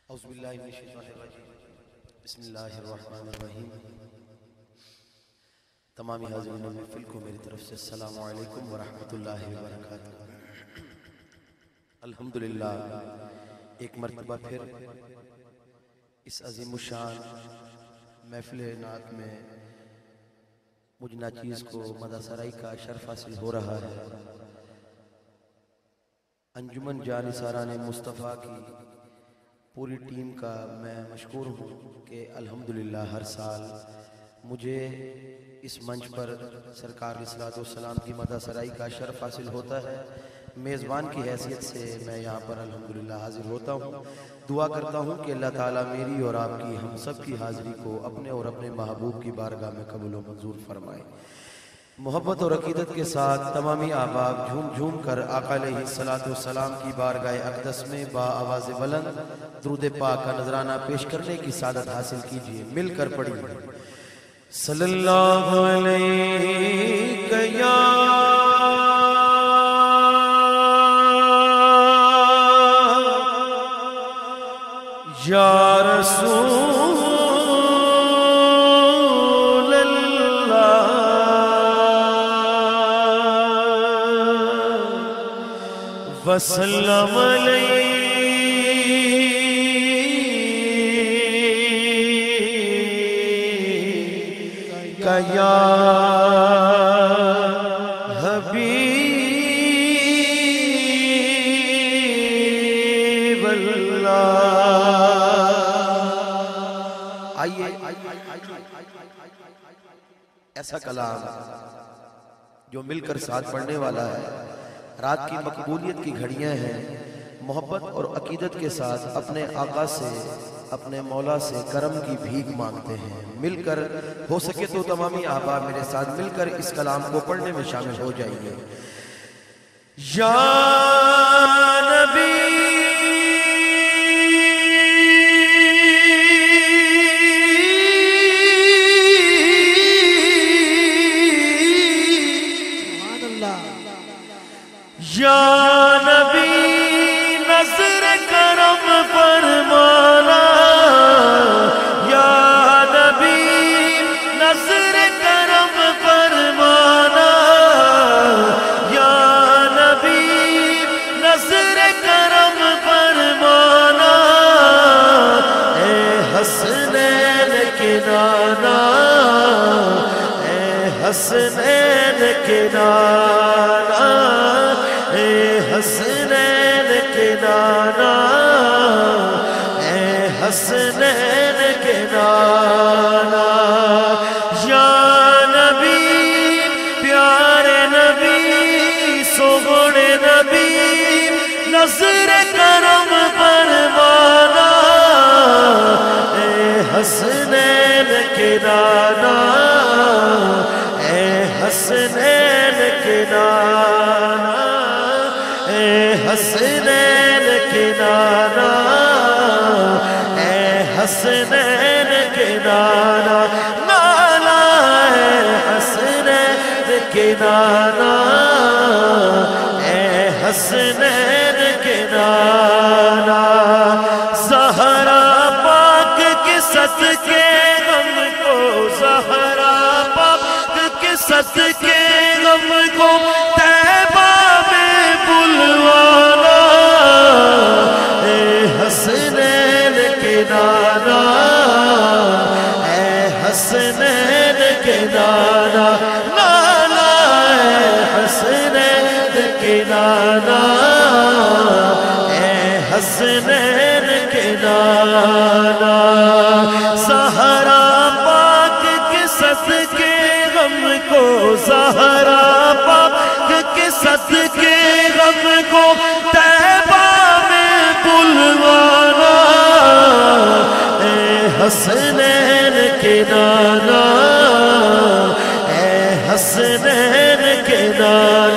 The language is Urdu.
اعوذ باللہ من الشیطان الرجیم بسم اللہ الرحمن الرحیم تمامی حاضرین محفل کو میری طرف سے السلام علیکم ورحمۃ اللہ وبرکاتہ۔ الحمدللہ ایک مرتبہ پھر اس عظیم الشان محفل نعت میں مجھ ناچیز کو مدح سرائی کا شرف حاصل ہو رہا ہے۔ انجمن جانثاران مصطفیٰ کی پوری ٹیم کا میں مشکور ہوں کہ الحمدللہ ہر سال مجھے اس منچ پر سرکار علیہ الصلوۃ والسلام کی مدح سرائی کا شرف حاصل ہوتا ہے۔ میزبان کی حیثیت سے میں یہاں پر الحمدللہ حاضر ہوتا ہوں۔ دعا کرتا ہوں کہ اللہ تعالیٰ میری اور آپ کی ہم سب کی حاضری کو اپنے اور اپنے محبوب کی بارگاہ میں قبول و منظور فرمائے۔ محبت اور عقیدت کے ساتھ تمامی احباب جھوم جھوم کر آقا علیہ الصلوۃ والسلام کی بارگاہ اقدس میں با آواز بلند درود پاک کا نذرانہ پیش کرنے کی سعادت حاصل کیجیے۔ مل کر پڑھیے صلی اللہ علیہ یا رسول وسلم علیک یا حبیب اللہ۔ آئیے ایسا کلام جو مل کر ساتھ پڑھنے والا ہے۔ رات کی مقبولیت کی گھڑیاں ہیں، محبت اور عقیدت کے ساتھ اپنے آقا سے اپنے مولا سے کرم کی بھیک مانگتے ہیں۔ مل کر ہو سکے تو تمامی احباب میرے ساتھ مل کر اس کلام کو پڑھنے میں شامل ہو جائیے۔ یا نبی یا نبی نظر کرم فرمانا، یا نبی نظر کرم فرمانا، یا نبی نظر کرم فرمانا، اے حسنین کے نانا، اے حسنین کے نانا، اے حسنین کے نانا، اے حسنین کے نانا۔ یا نبی پیارے نبی سوگڑے نبی نظر کرم فرمانا، اے حسنین کے نانا، اے حسنین کے نانا، اے حسنین کے نانا، اے حسنین کے نانا، نانا اے حسنین کے نانا، اے حسنین کے نانا۔ زہرا پاک کے صدقے غم کو، زہرا پاک کے صدقے غم کو طیبہ میں بلوانا، اے حسنین کے نانا، اے حسنین کے نانا، نانا اے حسنین کے نانا، اے حسنین کے نانا۔ زہرا پاک کے صدقے غم کو، زہرا پاک کے صدقے غم کو طیبہ میں بلوانا، اے حسنین کے نانا، اے حسنین کے نانا۔